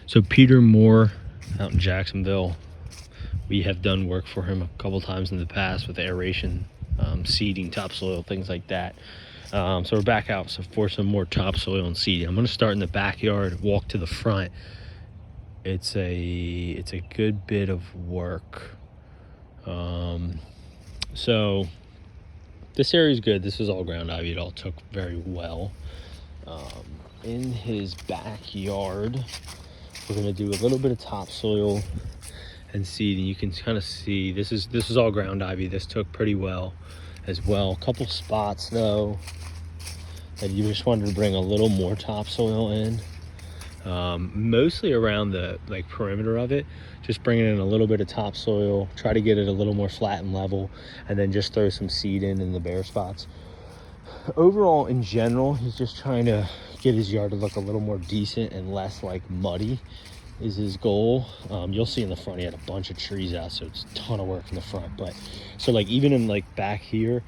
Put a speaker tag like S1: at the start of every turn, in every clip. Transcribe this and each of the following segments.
S1: So Peter Moore out in Jacksonville, we have done work for him a couple times in the past with aeration, seeding, topsoil, things like that. So we're back out for some more topsoil and seeding. I'm going to start in the backyard, walk to the front. It's a good bit of work. So this area is good. This is all ground ivy. It all took very well. In his backyard, we're going to do a little bit of topsoil and seeding. You can kind of see this is all ground ivy. This took pretty well as well. A couple spots though that you just wanted to bring a little more topsoil in, mostly around the perimeter of it. Just bringing in a little bit of topsoil, try to get it a little more flat and level, and then just throw some seed in the bare spots. Overall, in general, he's just trying to get his yard to look a little more decent and less muddy is his goal. You'll see in the front he had a bunch of trees out, so it's a ton of work in the front. But so even in back here,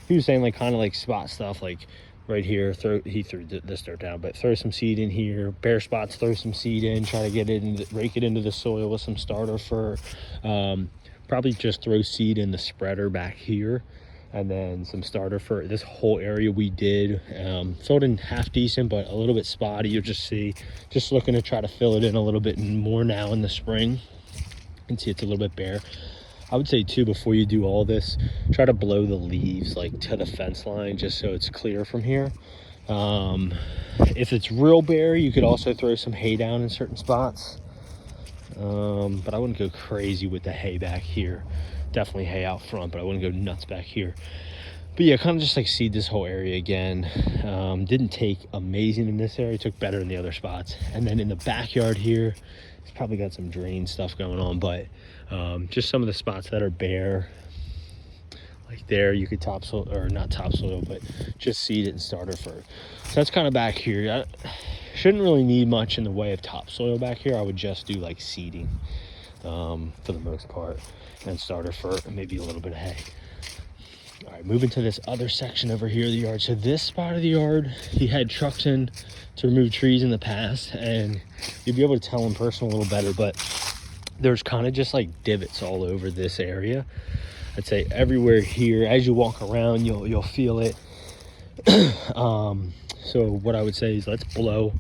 S1: he was saying kind of spot stuff right here. He threw this dirt down, but throw some seed in here. Bare spots, throw some seed in. Try to get it rake it into the soil with some starter fur. Probably just throw seed in the spreader back here, and then some starter fur. This whole area we did filled in half decent, but a little bit spotty. You'll just see, just looking to try to fill it in a little bit more now in the spring. You can see it's a little bit bare. I would say too, before you do all this, try to blow the leaves to the fence line, just so it's clear from here. If it's real bare, you could also throw some hay down in certain spots. But I wouldn't go crazy with the hay back here. Definitely hay out front, but I wouldn't go nuts back here. But yeah, kind of just seed this whole area again. Didn't take amazing in this area, took better in the other spots. And then in the backyard here, it's probably got some drain stuff going on, but just some of the spots that are bare, there, you could topsoil, or not topsoil, but just seed it and starter fur. So that's kind of back here. I shouldn't really need much in the way of topsoil back here. I would just do seeding for the most part, and starter fur, and maybe a little bit of hay. All right, moving to this other section over here of the yard. So this spot of the yard, he had trucks in to remove trees in the past, and you'd be able to tell in person a little better, but there's kind of just divots all over this area. I'd say everywhere here, as you walk around, you'll feel it. So what I would say is, let's blow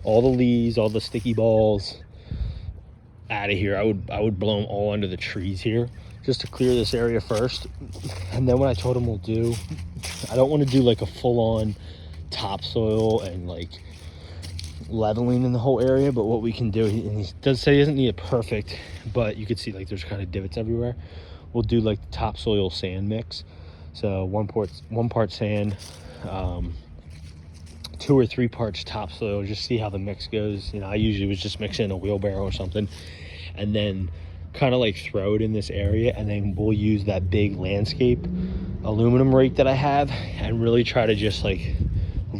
S1: all the leaves, all the sticky balls out of here. I would blow them all under the trees here, just to clear this area first. And then what I told him we'll do, I don't want to do a full-on topsoil and leveling in the whole area, but what we can do, and he does say he doesn't need it perfect, but you could see there's kind of divots everywhere. We'll do the topsoil sand mix. So one part sand, 2 or 3 parts topsoil, just see how the mix goes. I usually was just mixing in a wheelbarrow or something, and then kind of throw it in this area, and then we'll use that big landscape aluminum rake that I have and really try to just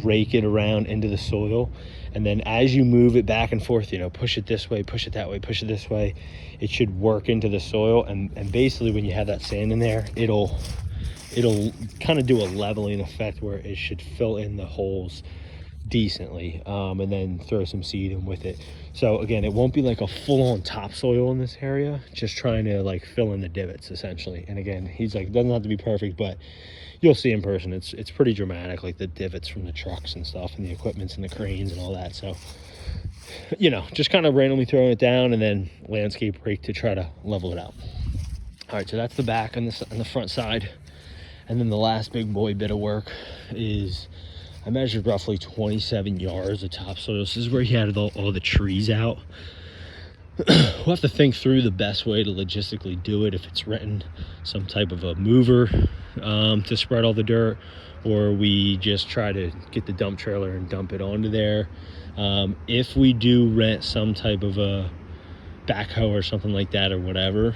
S1: rake it around into the soil. And then as you move it back and forth, push it this way, push it that way, push it this way, it should work into the soil. And basically when you have that sand in there, it'll kind of do a leveling effect where it should fill in the holes decently, and then throw some seed in with it. So again, it won't be a full-on topsoil in this area, just trying to fill in the divots essentially. And again, he's it doesn't have to be perfect, but you'll see in person, it's pretty dramatic, the divots from the trucks and stuff, and the equipments and the cranes and all that. So just kind of randomly throwing it down, and then landscape rake to try to level it out. All right, so that's the back on the front side. And then the last big boy bit of work is, I measured roughly 27 yards of topsoil. This is where he had all the trees out. We'll have to think through the best way to logistically do it, if it's renting some type of a mover to spread all the dirt, or we just try to get the dump trailer and dump it onto there. If we do rent some type of a backhoe or something like that, or whatever,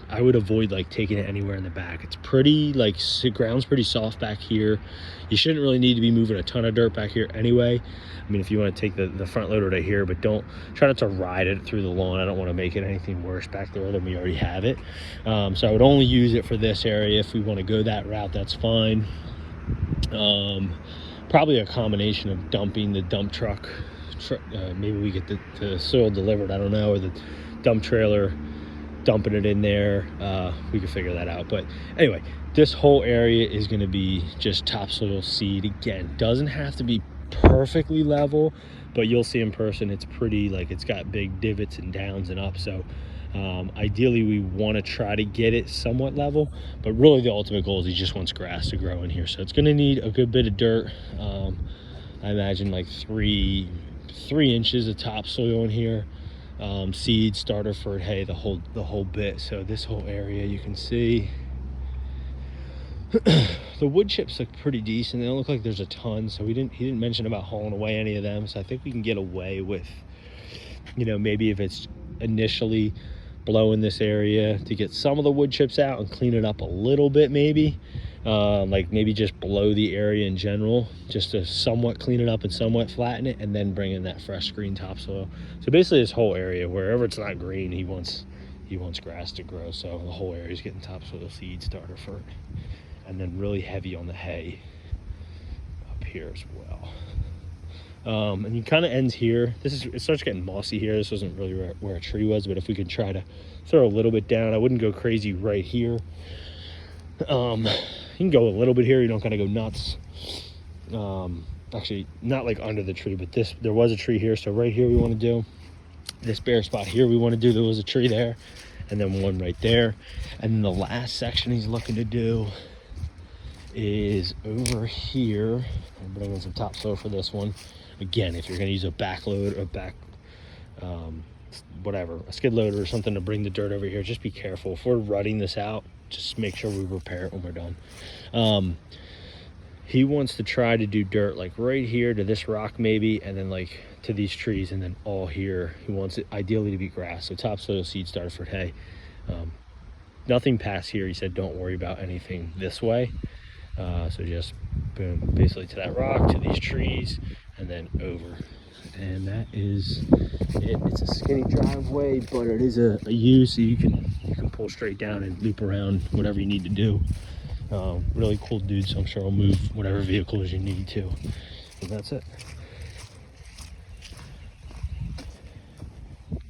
S1: I would avoid taking it anywhere in the back. It's pretty the ground's pretty soft back here. You shouldn't really need to be moving a ton of dirt back here anyway. I mean, if you want to take the front loader to here, but don't try not to ride it through the lawn. I don't want to make it anything worse back there than we already have it. So I would only use it for this area. If we want to go that route, that's fine. Probably a combination of dumping the dump truck maybe we get the soil delivered, I don't know, or the dump trailer dumping it in there. We could figure that out. But anyway, this whole area is going to be just topsoil seed. Again, doesn't have to be perfectly level, but you'll see in person it's pretty, like, it's got big divots and downs and up. So ideally we want to try to get it somewhat level, but really the ultimate goal is he just wants grass to grow in here. So it's going to need a good bit of dirt. I imagine like three inches of topsoil in here, seed, starter for hay, the whole bit. So this whole area, you can see the wood chips look pretty decent. They don't look like there's a ton, so he didn't mention about hauling away any of them. So I think we can get away with, you know, maybe if it's initially blowing this area to get some of the wood chips out and clean it up a little bit, maybe like maybe just blow the area in general, just to somewhat clean it up and somewhat flatten it, and then bring in that fresh green topsoil. So basically this whole area, wherever it's not green, he wants grass to grow. So the whole area is getting topsoil, seed, starter for it, and then really heavy on the hay up here as well. And he kind of ends here. It starts getting mossy here. This wasn't really where a tree was, but if we could try to throw a little bit down, I wouldn't go crazy right here. You can go a little bit here. You don't kind of go nuts. Actually, not like under the tree, but there was a tree here. So right here we want to do this bare spot here. We want to do, there was a tree there, and then one right there. And then the last section he's looking to do is over here. I'm bringing some topsoil for this one. Again, if you're going to use a back load or a skid loader or something to bring the dirt over here, just be careful. If we're rutting this out, just make sure we repair it when we're done. He wants to try to do dirt like right here to this rock maybe, and then like to these trees, and then all here. He wants it ideally to be grass. So topsoil, seed, starter for hay. Nothing past here. He said don't worry about anything this way. So just boom, basically to that rock, to these trees, and then over. And that is it. It's a skinny driveway, but it is a U, so you can pull straight down and loop around whatever you need to do. Really cool dude, so I'm sure I'll move whatever vehicles you need to. And that's it.